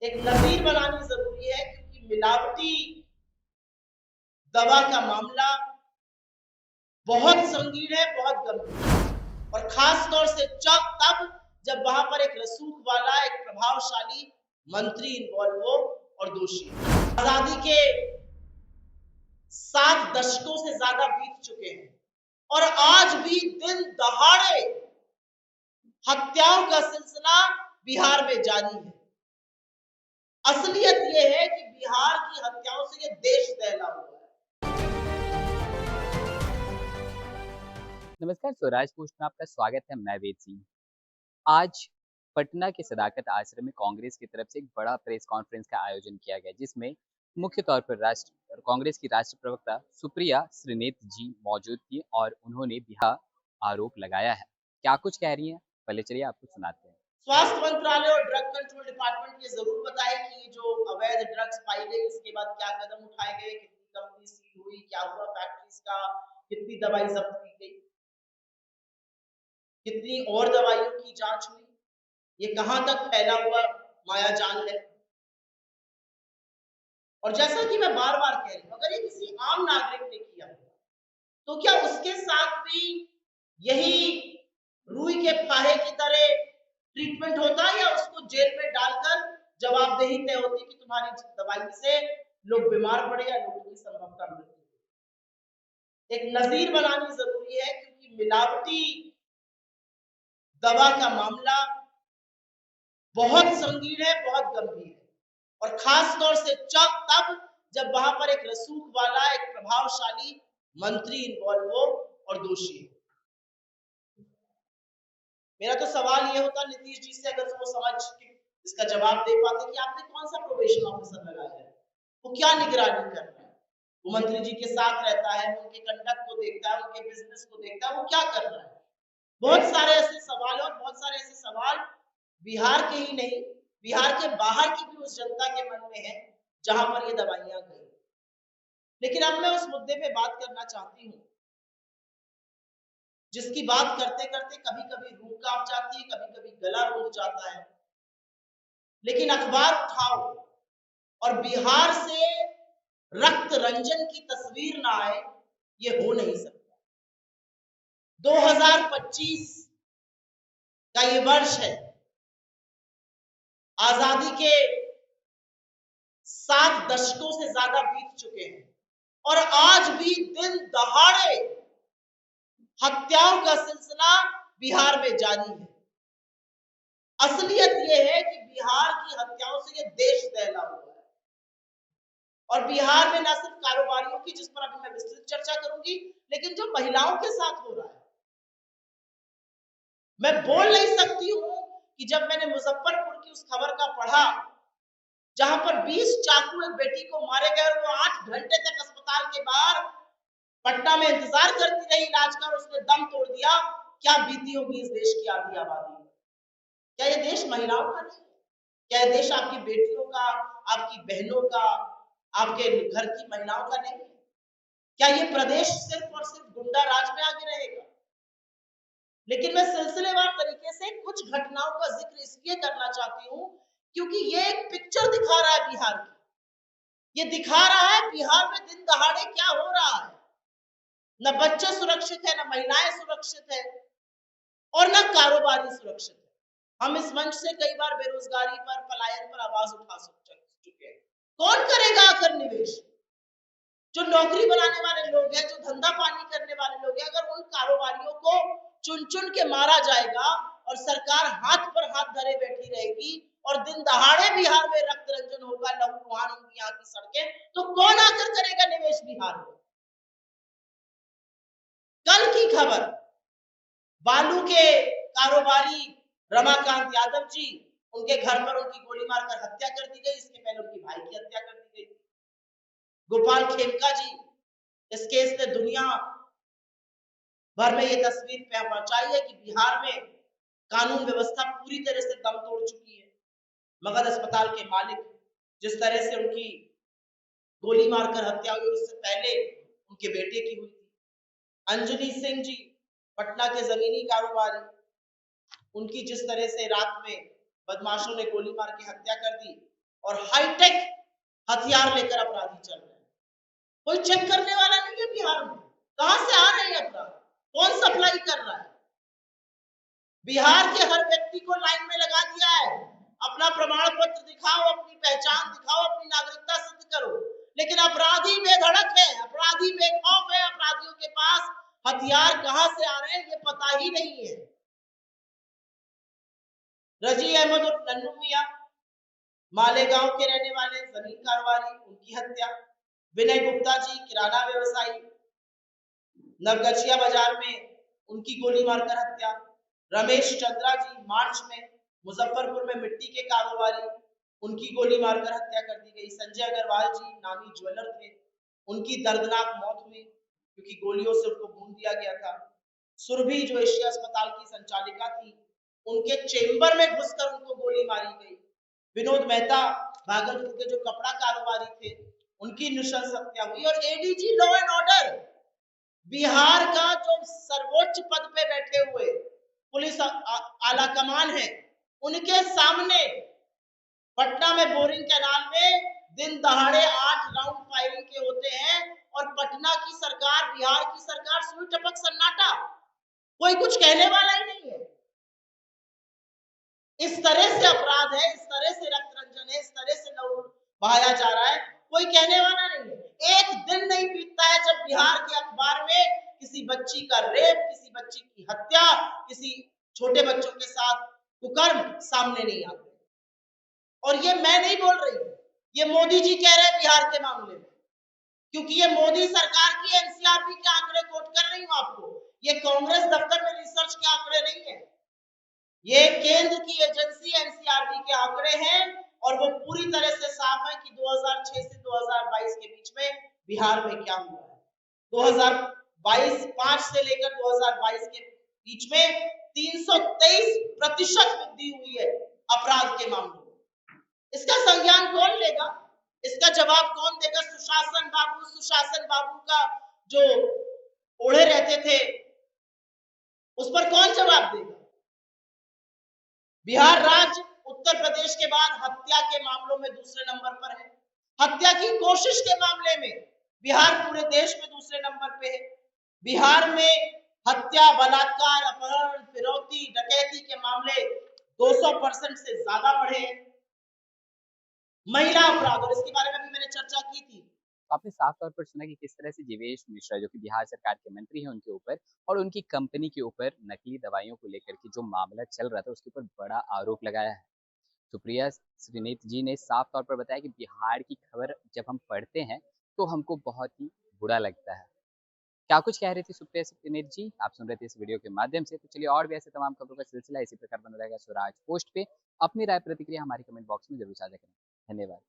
एक नज़ीर बनानी जरूरी है, क्योंकि मिलावटी दवा का मामला बहुत संगीन है, बहुत गंभीर है। और खास तौर से तब जब वहां पर एक रसूख वाला, एक प्रभावशाली मंत्री इन्वॉल्व हो और दोषी हो। आजादी के 7 दशकों से ज्यादा बीत चुके हैं और आज भी दिन दहाड़े हत्याओं का सिलसिला बिहार में जारी है। असलियत यह है कि बिहार की हत्याओं से ये देश दहला हुआ है। नमस्कार, स्वराज पोस्ट में आपका स्वागत है। मैं वेद सिंह। आज पटना के सदाकत आश्रम में कांग्रेस की तरफ से एक बड़ा प्रेस कॉन्फ्रेंस का आयोजन किया गया, जिसमें मुख्य तौर पर कांग्रेस की राष्ट्रीय प्रवक्ता सुप्रिया श्रीनेत जी मौजूद थी और उन्होंने बिहार आरोप लगाया है। क्या कुछ कह रही हैं, पहले चलिए आपको सुनाते हैं। स्वास्थ्य मंत्रालय और ड्रग कंट्रोल डिपार्टमेंट ये जरूर बताए कि ये जो अवैध ड्रग्स पाई गई, इसके बाद क्या कदम उठाए गए, कितनी कंपनी सील हुई, क्या हुआ फैक्ट्रीज का, कितनी दवाई जब्त की गई, कितनी और दवाइयों की जांच हुई, ये कहां तक फैला हुआ माया जाल है। और जैसा कि मैं बार बार कह रही हूं, अगर ये किसी आम नागरिक ने किया तो क्या उसके साथ भी यही रुई के फाहे की तरह ट्रीटमेंट होता, या उसको जेल में डालकर जवाबदेही तय होती कि तुम्हारी दवाई से लोग बीमार पड़े या लोगों की संभवतः मृत्यु। एक नजीर बनानी जरूरी है, क्योंकि मिलावटी दवा का मामला बहुत संगीन है, बहुत गंभीर है। और खास तौर से तब जब वहां पर एक रसूख वाला, एक प्रभावशाली मंत्री इन्वॉल्व हो और दोषी हो। मेरा तो सवाल ये होता नीतीश जी से, अगर वो समझ के इसका जवाब दे पाते कि आपने कौन सा प्रोबेशन ऑफिसर लगाया है, वो क्या निगरानी कर रहा है, वो मंत्री जी के साथ रहता है, उनके कंडक्ट को देखता है, उनके बिजनेस को देखता है, वो क्या कर रहा है। बहुत सारे ऐसे सवाल और बहुत सारे ऐसे सवाल बिहार के ही नहीं, बिहार के बाहर की भी उस जनता के मन में है जहां पर ये दवाइयां गई। लेकिन अब मैं उस मुद्दे पे बात करना चाहती हूँ जिसकी बात करते करते कभी कभी रूह कांप जाती है, कभी कभी गला रुक जाता है। लेकिन अखबार उठाओ और बिहार से रक्त रंजन की तस्वीर ना आए, ये हो नहीं सकता। 2025 का ये वर्ष है। आजादी के 7 दशकों से ज्यादा बीत चुके हैं और आज भी दिन दहाड़े हत्याओं का सिलसिला बिहार में जारी है। असलियत यह है कि बिहार की हत्याओं से ये देश दहला हुआ है। और बिहार में न सिर्फ कारोबारियों की, जिस पर अभी मैं विस्तृत चर्चा करूंगी, लेकिन जो महिलाओं के साथ हो रहा है। मैं बोल नहीं सकती हूं कि जब मैंने मुजफ्फरपुर की उस खबर का पढ़ा जहां पर 20 चाकू एक बेटी को मारे गए और वो 8 घंटे तक अस्पताल के बाहर पटना में इंतजार करती रही इलाज का, और उसने दम तोड़ दिया, क्या बीती होगी इस देश की आधी आबादी। क्या ये देश महिलाओं का नहीं है? क्या ये देश आपकी बेटियों का, आपकी बहनों का, आपके घर की महिलाओं का नहीं है? क्या ये प्रदेश सिर्फ और सिर्फ गुंडा राज में आगे रहेगा? लेकिन मैं सिलसिलेवार तरीके से कुछ घटनाओं का जिक्र इसलिए करना चाहती हूँ क्योंकि ये एक पिक्चर दिखा रहा है बिहार की। ये दिखा रहा है बिहार में दिन दहाड़े क्या हो रहा है। न बच्चे सुरक्षित है, न महिलाएं सुरक्षित है, और न कारोबारी सुरक्षित है। हम इस मंच से कई बार बेरोजगारी पर, पलायन पर आवाज उठा चुके हैं। कौन करेगा आखिर निवेश? जो नौकरी बनाने वाले लोग हैं, जो धंधा पानी करने वाले लोग हैं, अगर उन कारोबारियों को चुन चुन के मारा जाएगा और सरकार हाथ पर हाथ धरे बैठी रहेगी और दिन दहाड़े बिहार में रक्त रंजन होगा, लहूलुहान होंगी यहाँ की सड़कें, तो कौन आकर करेगा निवेश बिहार में? कल की खबर, बालू के कारोबारी रमाकांत यादव जी, उनके घर पर उनकी गोली मारकर हत्या कर दी गई। इसके पहले उनकी भाई की हत्या कर दी गई। गोपाल खेमका जी, इस केस ने दुनिया भर में ये तस्वीर पहुंचाई है कि बिहार में कानून व्यवस्था पूरी तरह से दम तोड़ चुकी है। मगध अस्पताल के मालिक जिस तरह से उनकी गोली मारकर हत्या हुई, उससे पहले उनके बेटे की हुई थी। अंजलि सिंह जी, पटना के जमीनी कारोबारी, उनकी जिस तरह से रात में बदमाशों ने गोली मार के हत्या कर दी, और हाईटेक हथियार लेकर अपराधी चल रहे हैं। कोई चेक करने वाला नहीं है बिहार में, कहां से आ रहे हैं अपराध, कौन सप्लाई कर रहा है। बिहार के हर व्यक्ति को लाइन में लगा दिया है, अपना प्रमाण पत्र दिखाओ, अपनी पहचान दिखाओ, अपनी नागरिकता सिद्ध करो, लेकिन अपराधी बेधड़क है, अपराधी बेखौफ है, अपराधियों के पास हथियार कहां से आ रहे हैं ये पता ही नहीं है। रजी अहमद और नन्नू मियां मालेगांव के रहने वाले जमीन कारोबारी, उनकी हत्या। विनय गुप्ता जी किराना व्यवसायी, नवगछिया बाजार में उनकी गोली मारकर हत्या। रमेश चंद्रा जी मार्च में मुजफ्फरपुर में मिट्टी के कारोबारी, उनकी गोली मारकर हत्या कर दी गई। संजय अग्रवाल जी नामी ज्वेलर थे, उनकी दर्दनाक मौत हुई क्योंकि गोलियों से उनको भून दिया गया था। सुरभि जो एशिया अस्पताल की संचालिका थी, उनके चेंबर में घुसकर उनको गोली मारी गई। विनोद मेहता भागलपुर के जो कपड़ा कारोबारी थे, उनकी नृशंस हत्या हुई। और ADG law and order Bihar का जो सर्वोच्च पद पे बैठे हुए पुलिस आला कमान है, उनके सामने पटना में बोरिंग कैनाल में दिन दहाड़े 8 राउंड फायरिंग के होते हैं और पटना की सरकार, बिहार की सरकार सुई टपक सन्नाटा, कोई कुछ कहने वाला ही नहीं है। इस तरह से अपराध है, इस तरह से रक्त रंजन है, इस तरह से लहू बहाया जा रहा है, कोई कहने वाला नहीं है। एक दिन नहीं बीतता है जब बिहार के अखबार में किसी बच्ची का रेप, किसी बच्ची की हत्या, किसी छोटे बच्चों के साथ कुकर्म सामने नहीं आते। और ये मैं नहीं बोल रही, ये मोदी जी कह रहे हैं बिहार के मामले में, क्योंकि ये मोदी सरकार की एनसीआरबी के आंकड़े कोट कर रही हूं आपको, ये कांग्रेस दफ्तर में रिसर्च के आंकड़े नहीं है, ये केंद्र की एजेंसी एनसीआरबी के आंकड़े हैं और वो पूरी तरह से साफ है कि 2006 से 2022 के बीच में बिहार में क्या हुआ है। 2022 5 से लेकर 2022 के बीच में 323% वृद्धि हुई है अपराध के मामलों में। इसका संज्ञान कौन लेगा, इसका जवाब कौन देगा? सुशासन बाबू का जो ओढ़े रहते थे उस पर कौन जवाब देगा? बिहार राज्य उत्तर प्रदेश के बाद हत्या के मामलों में दूसरे नंबर पर है। हत्या की कोशिश के मामले में बिहार पूरे देश में दूसरे नंबर पे है। बिहार में हत्या, बलात्कार, अपहरण, फिरौती, डकैती के मामले 200% से ज्यादा बढ़े हैं। महिला अपराध, और इसके बारे में भी मैंने चर्चा की थी। तो आपने साफ तौर पर सुना कि किस तरह से जीवेश मिश्रा जो कि बिहार सरकार के मंत्री हैं उनके ऊपर और उनकी कंपनी के ऊपर नकली दवाइयों को लेकर के जो मामला चल रहा था उसके ऊपर बड़ा आरोप लगाया है। सुप्रिया श्रीनेत जी ने साफ तौर पर बताया कि बिहार की खबर जब हम पढ़ते हैं तो हमको बहुत ही बुरा लगता है। क्या कुछ कह रही थी सुप्रिया श्रीनेत जी, आप सुन रहे थे इस वीडियो के माध्यम से। तो चलिए और भी ऐसे तमाम खबरों का सिलसिला इसी प्रकार बना रहेगा स्वराज पोस्ट पे। अपनी राय प्रतिक्रिया हमारे कमेंट बॉक्स में जरूर साझा करें। धन्यवाद।